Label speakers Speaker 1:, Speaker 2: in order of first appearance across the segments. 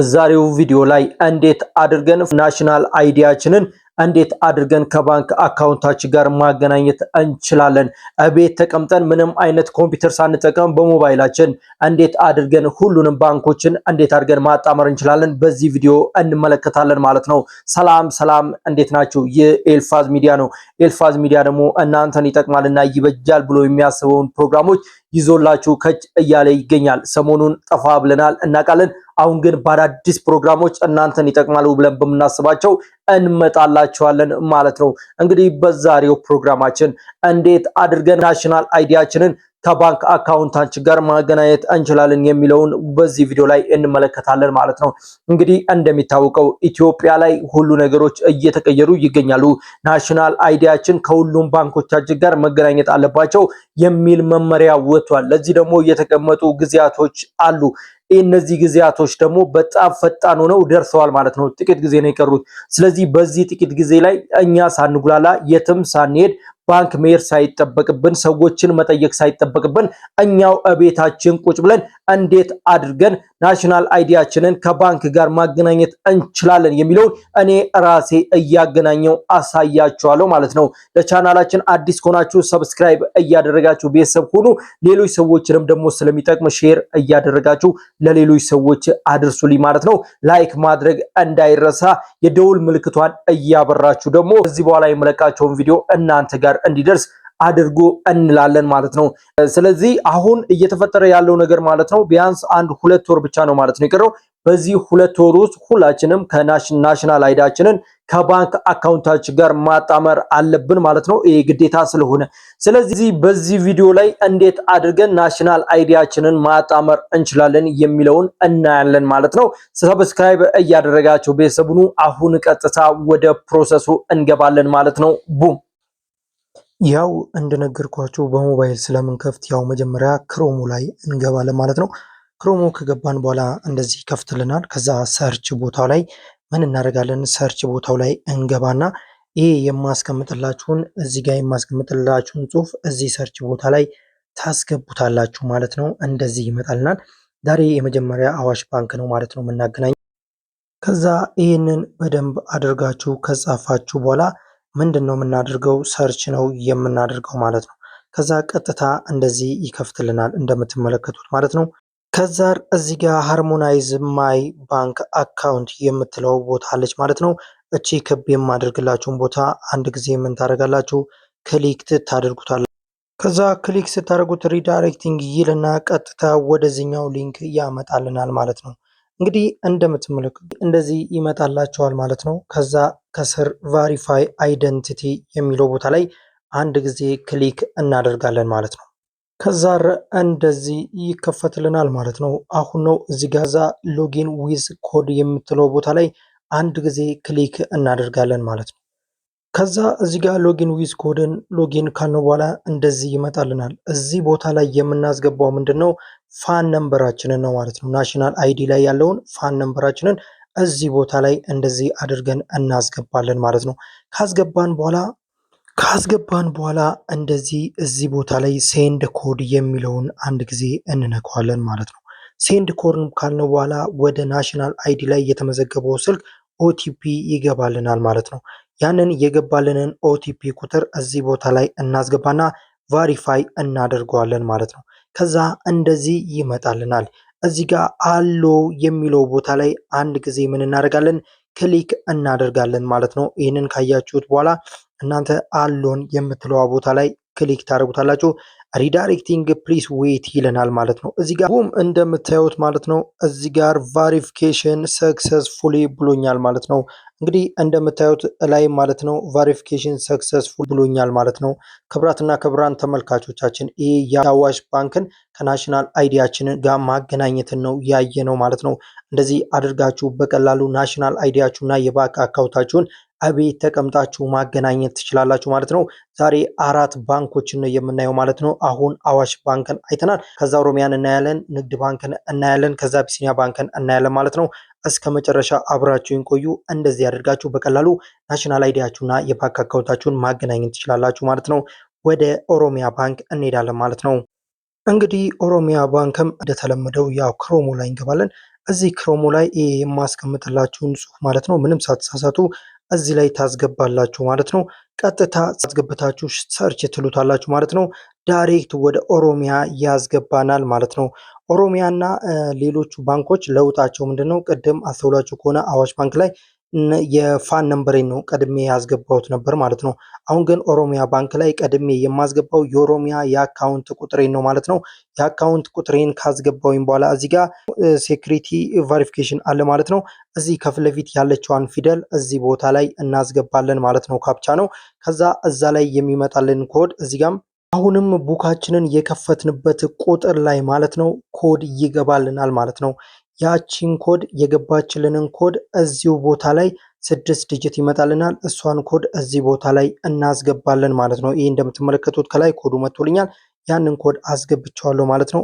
Speaker 1: ዛሬው ቪዲዮ ላይ እንዴት አድርገን ናሽናል አይዲያችንን እንዴት አድርገን ከባንክ አካውንታችን ጋር ማገናኘት እንችላለን? ቤት ተቀምጠን ምንም አይነት ኮምፒውተር ሳንጠቀም በሞባይላችን እንዴት አድርገን ሁሉንም ባንኮችን እንዴት አድርገን ማጣመር እንችላለን? በዚህ ቪዲዮ እንመለከታለን ማለት ነው። ሰላም እንዴት ናችሁ? የኤልፋዝ ሚዲያ ነው። ኤልፋዝ ሚዲያ ደግሞ እናንተን ይጠቅማልና ይበጃል ብሎ የሚያስበውን ፕሮግራሞች ይዞላችሁ ከች እያለ ይገኛል። ሰሞኑን ጠፋ ብለናል እናውቃለን። አሁን ግን በአዳዲስ ፕሮግራሞች እናንተን ይጠቅማሉ ብለን በመናስባቸው እንመጣላችኋለን ማለት ነው። እንግዲህ በዛሬው ፕሮግራማችን እንዴት አድርገን ናሽናል አይዲያችንን ከባንክ አካውንታችን ጋር ማገናኘት እንችላለን የሚለውን በዚህ ቪዲዮ ላይ እንመለከታለን ማለት ነው። እንግዲህ እንደሚታወቀው ኢትዮጵያ ላይ ሁሉ ነገሮች እየተቀየሩ ይገኛሉ። ናሽናል አይዲያችን ከሁሉም ባንኮቻችን ጋር መገናኘት አለባቸው የሚል መመሪያ ወጥቷል። ለዚህ ደግሞ የተቀመጡ ጊዜያቶች አሉ። እነዚህ ጊዜያቶች ደግሞ በጣም ፈጣን ሆነው ደርሰዋል ማለት ነው። ጥቂት ጊዜ ነው የቀሩት። ስለዚህ በዚህ ጥቂት ጊዜ ላይ እኛ ሳንጉላላ የትም ሳንሄድ ባንክ መሄድ ሳይጠበቅብን ሰዎችን መጠየቅ ሳይጠበቅብን እኛው ቤታችን ቁጭ ብለን እንዴት አድርገን ናሽናል አይዲያችንን ከባንክ ጋር ማገናኘት እንችላለን የሚለውን እኔ ራሴ እያገናኘው አሳያችኋለሁ ማለት ነው። ለቻናላችን አዲስ ከሆናችሁ ሰብስክራይብ እያደረጋችሁ ቤተሰብ ሁኑ። ሌሎች ሰዎችንም ደግሞ ስለሚጠቅም ሼር እያደረጋችሁ ለሌሎች ሰዎች አድርሱልኝ ማለት ነው። ላይክ ማድረግ እንዳይረሳ፣ የደውል ምልክቷን እያበራችሁ ደግሞ እዚህ በኋላ የመለቃቸውን ቪዲዮ እናንተ ጋር እንዲደርስ አድርጉ እንላለን ማለት ነው። ስለዚህ አሁን እየተፈጠረ ያለው ነገር ማለት ነው ቢያንስ 1-2 ወር ብቻ ነው ማለት ነው የቀረው። በዚህ 2 ወር ውስጥ ሁላችንም ከናሽናል አይዲያችንን ከባንክ አካውንታችን ጋር ማጣመር አለብን ማለት ነው። ይሄ ግዴታ ስለሆነ ስለዚህ በዚህ ቪዲዮ ላይ እንዴት አድርገን ናሽናል አይዲያችንን ማጣመር እንችላለን የሚለውን እናያለን ማለት ነው። ሰብስክራይብ እያደረጋችሁ ቤተሰቡኑ አሁን ቀጥታ ወደ ፕሮሰሱ እንገባለን ማለት ነው። ቡም ያው እንደነገርኳችሁ በሞባይል ስለምንከፍት ያው መጀመሪያ ክሮሙ ላይ እንገባለን ማለት ነው። ክሮሙ ከገባን በኋላ እንደዚህ ይከፍትልናል። ከዛ ሰርች ቦታው ላይ ምን እናደርጋለን? ሰርች ቦታው ላይ እንገባና ይሄ የማስቀምጥላችሁን እዚህ ጋር የማስቀምጥላችሁን ጽሁፍ እዚህ ሰርች ቦታ ላይ ታስገቡታላችሁ ማለት ነው። እንደዚህ ይመጣልናል። ዛሬ የመጀመሪያ አዋሽ ባንክ ነው ማለት ነው የምናገናኘው። ከዛ ይህንን በደንብ አድርጋችሁ ከጻፋችሁ በኋላ ምንድነው የምናደርገው? ሰርች ነው የምናደርገው ማለት ነው። ከዛ ቀጥታ እንደዚህ ይከፍትልናል እንደምትመለከቱት ማለት ነው። ከዛ እዚህ ጋር ሃርሞናይዝ ማይ ባንክ አካውንት የምትለው ቦታ አለች ማለት ነው። እቺ ክብ የማደርግላችሁን ቦታ አንድ ጊዜ ምን ታደርጋላችሁ? ክሊክ ታደርጉታላችሁ። ከዛ ክሊክ ስታደርጉት ሪዳይሬክቲንግ ይልና ቀጥታ ወደዚህኛው ሊንክ ያመጣልናል ማለት ነው። እንግዲህ እንደምትመለከቱት እንደዚህ ይመጣላችኋል ማለት ነው። ከዛ ከስር ቫሪፋይ አይደንቲቲ የሚለው ቦታ ላይ አንድ ጊዜ ክሊክ እናደርጋለን ማለት ነው። ከዛ እንደዚህ ይከፈትልናል ማለት ነው። አሁን ነው እዚህ ጋር ሎጊን ዊዝ ኮድ የምትለው ቦታ ላይ አንድ ጊዜ ክሊክ እናደርጋለን ማለት ነው። ከዛ እዚህ ጋር ሎጊን ዊዝ ኮድን ሎጊን ካልነው በኋላ እንደዚህ ይመጣልናል። እዚህ ቦታ ላይ የምናስገባው ምንድነው? ፋን ነምበራችንን ነው ማለት ነው። ናሽናል አይዲ ላይ ያለውን ፋን ነምበራችንን እዚህ ቦታ ላይ እንደዚህ አድርገን እናስገባለን ማለት ነው። ካስገባን በኋላ እንደዚህ እዚህ ቦታ ላይ ሴንድ ኮድ የሚለውን አንድ ጊዜ እንነካዋለን ማለት ነው። ሴንድ ኮድ ካልነው በኋላ ወደ ናሽናል አይዲ ላይ የተመዘገበው ስልክ ኦቲፒ ይገባልናል ማለት ነው። ያንን የገባልንን ኦቲፒ ቁጥር እዚህ ቦታ ላይ እናስገባና ቫሪፋይ እናደርገዋለን ማለት ነው። ከዛ እንደዚህ ይመጣልናል። እዚህ ጋር አሎ የሚለው ቦታ ላይ አንድ ጊዜ ምን እናደርጋለን? ክሊክ እናደርጋለን ማለት ነው። ይህንን ካያችሁት በኋላ እናንተ አሎን የምትለዋ ቦታ ላይ ክሊክ ታደርጉታላችሁ። ሪዳይሬክቲንግ ፕሊስ ዌት ይለናል ማለት ነው። እዚህ ጋር እንደምታዩት ማለት ነው እዚህ ጋር ቫሪፊኬሽን ሰክሰስፉሊ ብሎኛል ማለት ነው። እንግዲህ እንደምታዩት ላይ ማለት ነው ቫሪፊኬሽን ሰክሰስፉል ብሎኛል ማለት ነው። ክቡራትና ክቡራን ተመልካቾቻችን ይህ የአዋሽ ባንክን ከናሽናል አይዲያችን ጋር ማገናኘትን ነው ያየ ነው ማለት ነው። እንደዚህ አድርጋችሁ በቀላሉ ናሽናል አይዲያችሁና የባንክ አካውንታችሁን አቤት ተቀምጣችሁ ማገናኘት ትችላላችሁ ማለት ነው። ዛሬ 4 ባንኮችን ነው የምናየው ማለት ነው። አሁን አዋሽ ባንክን አይተናል። ከዛ ኦሮሚያን እናያለን፣ ንግድ ባንክን እናያለን፣ ከዛ አቢሲኒያ ባንክን እናያለን ማለት ነው። እስከ መጨረሻ አብራችሁን ቆዩ። እንደዚህ ያደርጋችሁ በቀላሉ ናሽናል አይዲያችሁና የባንክ አካውንታችሁን ማገናኘት ትችላላችሁ ማለት ነው። ወደ ኦሮሚያ ባንክ እንሄዳለን ማለት ነው። እንግዲህ ኦሮሚያ ባንክም እንደተለመደው ያው ክሮሙ ላይ እንገባለን። እዚህ ክሮሙ ላይ የማስቀምጥላችሁን ጽሁፍ ማለት ነው ምንም ሳትሳሳቱ እዚህ ላይ ታስገባላችሁ ማለት ነው። ቀጥታ አስገብታችሁ ሰርች ትሉታላችሁ ማለት ነው። ዳይሬክት ወደ ኦሮሚያ ያስገባናል ማለት ነው። ኦሮሚያና ሌሎቹ ባንኮች ለውጣቸው ምንድነው? ቅድም አስተውላችሁ ከሆነ አዋሽ ባንክ ላይ የፋን ነምበሬን ነው ቀድሜ ያስገባሁት ነበር ማለት ነው። አሁን ግን ኦሮሚያ ባንክ ላይ ቀድሜ የማስገባው የኦሮሚያ የአካውንት ቁጥሬን ነው ማለት ነው። የአካውንት ቁጥሬን ካስገባውኝ በኋላ እዚህ ጋር ሴኩሪቲ ቬሪፊኬሽን አለ ማለት ነው። እዚህ ከፊት ለፊት ያለችዋን ፊደል እዚህ ቦታ ላይ እናስገባለን ማለት ነው። ካፕቻ ነው። ከዛ እዛ ላይ የሚመጣልን ኮድ እዚህ ጋም አሁንም ቡካችንን የከፈትንበት ቁጥር ላይ ማለት ነው ኮድ ይገባልናል ማለት ነው። ያቺን ኮድ የገባችልንን ኮድ እዚሁ ቦታ ላይ 6 ዲጂት ይመጣልናል። እሷን ኮድ እዚህ ቦታ ላይ እናስገባለን ማለት ነው። ይህ እንደምትመለከቱት ከላይ ኮዱ መጥቶልኛል። ያንን ኮድ አስገብቻለሁ ማለት ነው።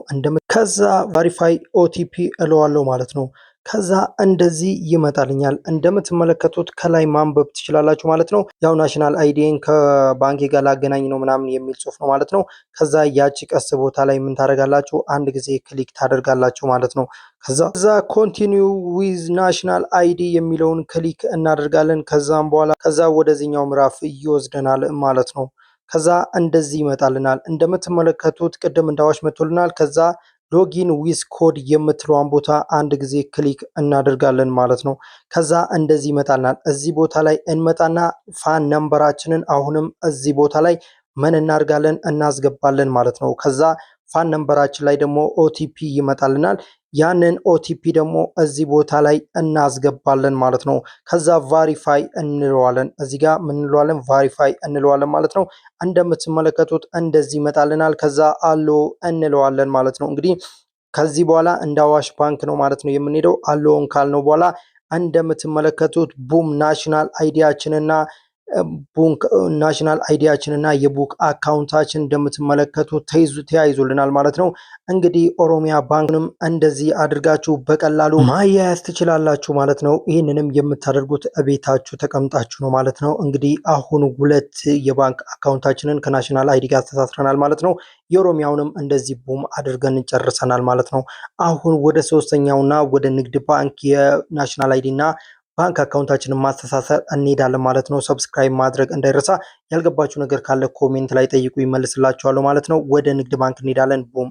Speaker 1: ከዛ ቬሪፋይ ኦቲፒ እለዋለሁ ማለት ነው። ከዛ እንደዚህ ይመጣልኛል። እንደምትመለከቱት ከላይ ማንበብ ትችላላችሁ ማለት ነው። ያው ናሽናል አይዲን ከባንክ ጋር ላገናኝ ነው ምናምን የሚል ጽሁፍ ነው ማለት ነው። ከዛ ያቺ ቀስ ቦታ ላይ ምን ታደርጋላችሁ? አንድ ጊዜ ክሊክ ታደርጋላችሁ ማለት ነው። ከዛ ኮንቲኒው ዊዝ ናሽናል አይዲ የሚለውን ክሊክ እናደርጋለን። ከዛም በኋላ ከዛ ወደዚህኛው ምዕራፍ ይወስደናል ማለት ነው። ከዛ እንደዚህ ይመጣልናል። እንደምትመለከቱት ቅድም እንዳዋሽ መጥቶልናል። ከዛ ሎጊን ዊዝ ኮድ የምትለዋን ቦታ አንድ ጊዜ ክሊክ እናደርጋለን ማለት ነው። ከዛ እንደዚህ ይመጣልናል። እዚህ ቦታ ላይ እንመጣና ፋን ነምበራችንን አሁንም እዚህ ቦታ ላይ ምን እናደርጋለን? እናስገባለን ማለት ነው። ከዛ ፋን ነምበራችን ላይ ደግሞ ኦቲፒ ይመጣልናል። ያንን ኦቲፒ ደግሞ እዚህ ቦታ ላይ እናስገባለን ማለት ነው። ከዛ ቫሪፋይ እንለዋለን። እዚህ ጋር ምን እንለዋለን? ቫሪፋይ እንለዋለን ማለት ነው። እንደምትመለከቱት እንደዚህ ይመጣልናል። ከዛ አሎ እንለዋለን ማለት ነው። እንግዲህ ከዚህ በኋላ እንደ አዋሽ ባንክ ነው ማለት ነው የምንሄደው። አሎን ካልነው በኋላ እንደምትመለከቱት ቡም ናሽናል አይዲያችንና ቡክ ናሽናል አይዲያችንና የቡክ አካውንታችን እንደምትመለከቱ ተያይዞልናል ማለት ነው። እንግዲህ ኦሮሚያ ባንክንም እንደዚህ አድርጋችሁ በቀላሉ ማያያዝ ትችላላችሁ ማለት ነው። ይህንንም የምታደርጉት ቤታችሁ ተቀምጣችሁ ነው ማለት ነው። እንግዲህ አሁን 2 የባንክ አካውንታችንን ከናሽናል አይዲ ጋር ተሳስረናል ማለት ነው። የኦሮሚያውንም እንደዚህ ቡም አድርገን ጨርሰናል ማለት ነው። አሁን ወደ 3ኛውና ወደ ንግድ ባንክ የናሽናል አይዲ እና ባንክ አካውንታችንን ማስተሳሰር እንሄዳለን ማለት ነው። ሰብስክራይብ ማድረግ እንዳይረሳ። ያልገባችሁ ነገር ካለ ኮሜንት ላይ ጠይቁ፣ ይመልስላችኋለሁ ማለት ነው። ወደ ንግድ ባንክ እንሄዳለን። ቡም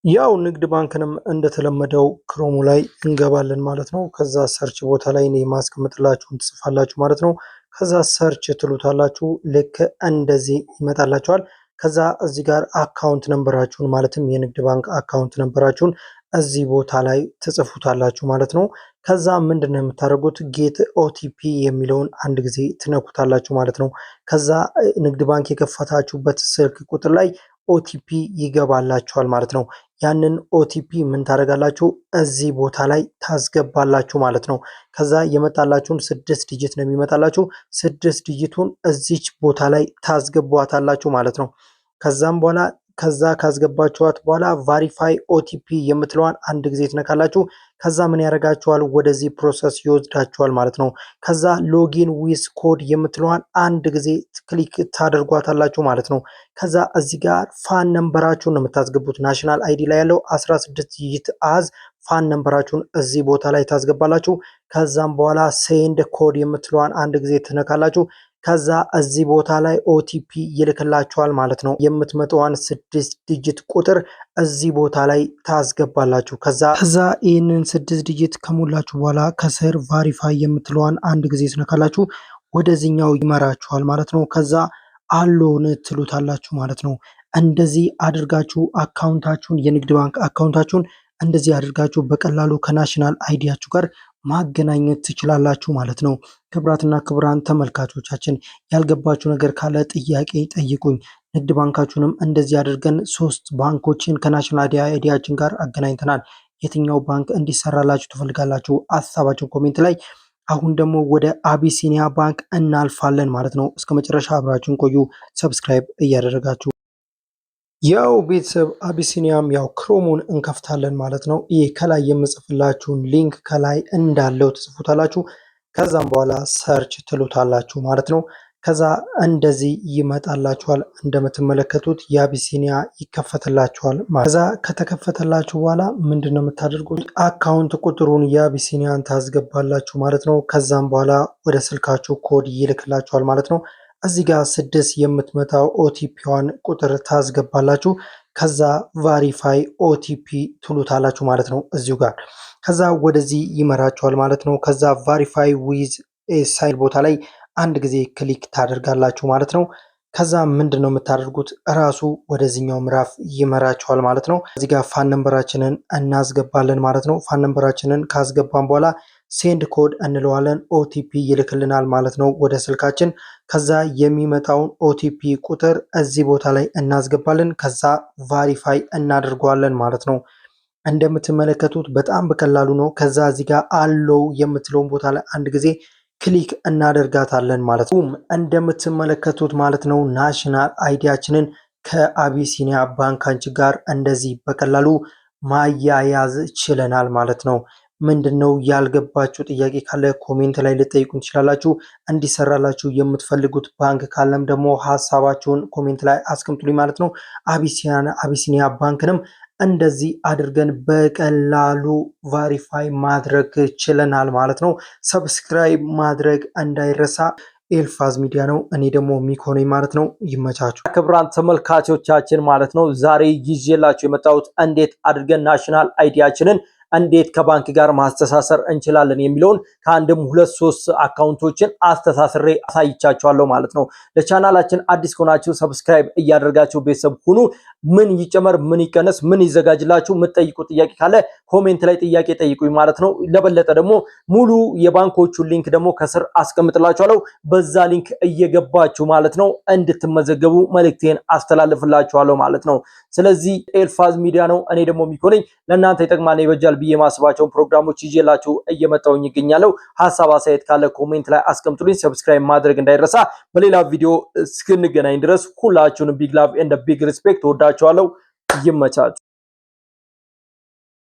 Speaker 1: ያው ንግድ ባንክንም እንደተለመደው ክሮሙ ላይ እንገባለን ማለት ነው። ከዛ ሰርች ቦታ ላይ እኔ ማስቀምጥላችሁን ትጽፋላችሁ ማለት ነው። ከዛ ሰርች ትሉታላችሁ። ልክ እንደዚህ ይመጣላችኋል። ከዛ እዚህ ጋር አካውንት ነምበራችሁን ማለትም የንግድ ባንክ አካውንት ነምበራችሁን እዚህ ቦታ ላይ ትጽፉታላችሁ ማለት ነው። ከዛ ምንድነው የምታደርጉት? ጌት ኦቲፒ የሚለውን አንድ ጊዜ ትነኩታላችሁ ማለት ነው። ከዛ ንግድ ባንክ የከፈታችሁበት ስልክ ቁጥር ላይ ኦቲፒ ይገባላችኋል ማለት ነው። ያንን ኦቲፒ ምን ታደርጋላችሁ? እዚህ ቦታ ላይ ታስገባላችሁ ማለት ነው። ከዛ የመጣላችሁን 6 ዲጂት ነው የሚመጣላችሁ። 6 ዲጂቱን እዚች ቦታ ላይ ታስገቧታላችሁ ማለት ነው። ከዛም በኋላ ከዛ ካስገባችኋት በኋላ ቫሪፋይ ኦቲፒ የምትለዋን አንድ ጊዜ ትነካላችሁ። ከዛ ምን ያደርጋችኋል? ወደዚህ ፕሮሰስ ይወስዳችኋል ማለት ነው። ከዛ ሎጊን ዊዝ ኮድ የምትለዋን አንድ ጊዜ ክሊክ ታደርጓታላችሁ ማለት ነው። ከዛ እዚህ ጋር ፋን ነምበራችሁን ነው የምታስገቡት። ናሽናል አይዲ ላይ ያለው 16 ዲጂት አዝ ፋን ነምበራችሁን እዚህ ቦታ ላይ ታስገባላችሁ። ከዛም በኋላ ሴንድ ኮድ የምትለዋን አንድ ጊዜ ትነካላችሁ። ከዛ እዚህ ቦታ ላይ ኦቲፒ ይልክላችኋል ማለት ነው። የምትመጣዋን 6 ዲጂት ቁጥር እዚህ ቦታ ላይ ታስገባላችሁ። ከዛ ይህንን 6 ዲጂት ከሞላችሁ በኋላ ከስር ቫሪፋይ የምትለዋን አንድ ጊዜ ትነካላችሁ። ወደዚህኛው ይመራችኋል ማለት ነው። ከዛ አሎን ትሉታላችሁ ማለት ነው። እንደዚህ አድርጋችሁ አካውንታችሁን የንግድ ባንክ አካውንታችሁን እንደዚህ አድርጋችሁ በቀላሉ ከናሽናል አይዲያችሁ ጋር ማገናኘት ትችላላችሁ ማለት ነው። ክቡራትና ክቡራን ተመልካቾቻችን ያልገባችሁ ነገር ካለ ጥያቄ ጠይቁኝ። ንግድ ባንካችሁንም እንደዚህ አድርገን 3 ባንኮችን ከናሽናል አይዲያችን ጋር አገናኝተናል። የትኛው ባንክ እንዲሰራላችሁ ትፈልጋላችሁ? ሀሳባችሁን ኮሜንት ላይ። አሁን ደግሞ ወደ አቢሲኒያ ባንክ እናልፋለን ማለት ነው። እስከ መጨረሻ አብራችሁን ቆዩ፣ ሰብስክራይብ እያደረጋችሁ። ያው ቤተሰብ አቢሲኒያም ያው ክሮሙን እንከፍታለን ማለት ነው። ይህ ከላይ የምጽፍላችሁን ሊንክ ከላይ እንዳለው ትጽፉታላችሁ። ከዛም በኋላ ሰርች ትሉታላችሁ ማለት ነው። ከዛ እንደዚህ ይመጣላችኋል። እንደምትመለከቱት የአቢሲኒያ ይከፈትላችኋል። ከዛ ከተከፈተላችሁ በኋላ ምንድነው የምታደርጉት? አካውንት ቁጥሩን የአቢሲኒያን ታስገባላችሁ ማለት ነው። ከዛም በኋላ ወደ ስልካችሁ ኮድ ይልክላችኋል ማለት ነው። እዚህ ጋር 6 የምትመታው ኦቲፒዋን ቁጥር ታስገባላችሁ። ከዛ ቫሪፋይ ኦቲፒ ትሉታላችሁ ማለት ነው እዚሁ ጋር። ከዛ ወደዚህ ይመራችኋል ማለት ነው። ከዛ ቫሪፋይ ዊዝ ሳይል ቦታ ላይ አንድ ጊዜ ክሊክ ታደርጋላችሁ ማለት ነው። ከዛ ምንድን ነው የምታደርጉት? እራሱ ወደዚህኛው ምዕራፍ ይመራችኋል ማለት ነው። እዚህ ጋር ፋን ነምበራችንን እናስገባለን ማለት ነው። ፋን ነምበራችንን ካስገባን በኋላ ሴንድ ኮድ እንለዋለን። ኦቲፒ ይልክልናል ማለት ነው ወደ ስልካችን። ከዛ የሚመጣውን ኦቲፒ ቁጥር እዚህ ቦታ ላይ እናስገባለን። ከዛ ቫሪፋይ እናደርገዋለን ማለት ነው። እንደምትመለከቱት በጣም በቀላሉ ነው። ከዛ እዚህ ጋር አለው የምትለውን ቦታ ላይ አንድ ጊዜ ክሊክ እናደርጋታለን ማለት ነው። እንደምትመለከቱት ማለት ነው ናሽናል አይዲያችንን ከአቢሲኒያ ባንካችን ጋር እንደዚህ በቀላሉ ማያያዝ ችለናል ማለት ነው። ምንድነው ያልገባችሁ ጥያቄ ካለ ኮሜንት ላይ ልጠይቁን ትችላላችሁ። እንዲሰራላችሁ የምትፈልጉት ባንክ ካለም ደግሞ ሀሳባችሁን ኮሜንት ላይ አስቀምጡልኝ ማለት ነው። አቢሲኒያ ባንክንም እንደዚህ አድርገን በቀላሉ ቫሪፋይ ማድረግ ችለናል ማለት ነው። ሰብስክራይብ ማድረግ እንዳይረሳ። ኤልፋዝ ሚዲያ ነው። እኔ ደግሞ ሚኮ ነኝ ማለት ነው። ይመቻችሁ ክቡራን ተመልካቾቻችን ማለት ነው። ዛሬ ይዤላችሁ የመጣሁት እንዴት አድርገን ናሽናል አይዲያችንን እንዴት ከባንክ ጋር ማስተሳሰር እንችላለን የሚለውን ከአንድም 2-3 አካውንቶችን አስተሳስሬ አሳይቻችኋለሁ ማለት ነው። ለቻናላችን አዲስ ከሆናችሁ ሰብስክራይብ እያደረጋችሁ ቤተሰብ ሁኑ። ምን ይጨመር፣ ምን ይቀነስ፣ ምን ይዘጋጅላችሁ የምትጠይቁ ጥያቄ ካለ ኮሜንት ላይ ጥያቄ ጠይቁኝ ማለት ነው። ለበለጠ ደግሞ ሙሉ የባንኮቹን ሊንክ ደግሞ ከስር አስቀምጥላችኋለሁ። በዛ ሊንክ እየገባችሁ ማለት ነው እንድትመዘገቡ መልእክቴን አስተላልፍላችኋለሁ ማለት ነው። ስለዚህ ኤልፋዝ ሚዲያ ነው። እኔ ደግሞ ሚኮነኝ ለእናንተ ይጠቅማል ይበጃል ብዬ ማስባቸውን ፕሮግራሞች ይዤላችሁ እየመጣሁኝ ይገኛለሁ። ሀሳብ አስተያየት ካለ ኮሜንት ላይ አስቀምጡልኝ። ሰብስክራይብ ማድረግ እንዳይረሳ። በሌላ ቪዲዮ እስክንገናኝ ድረስ ሁላችሁንም ቢግ ላቭ ኤንድ ቢግ ሪስፔክት ወዳችኋለሁ። ይመቻችሁ።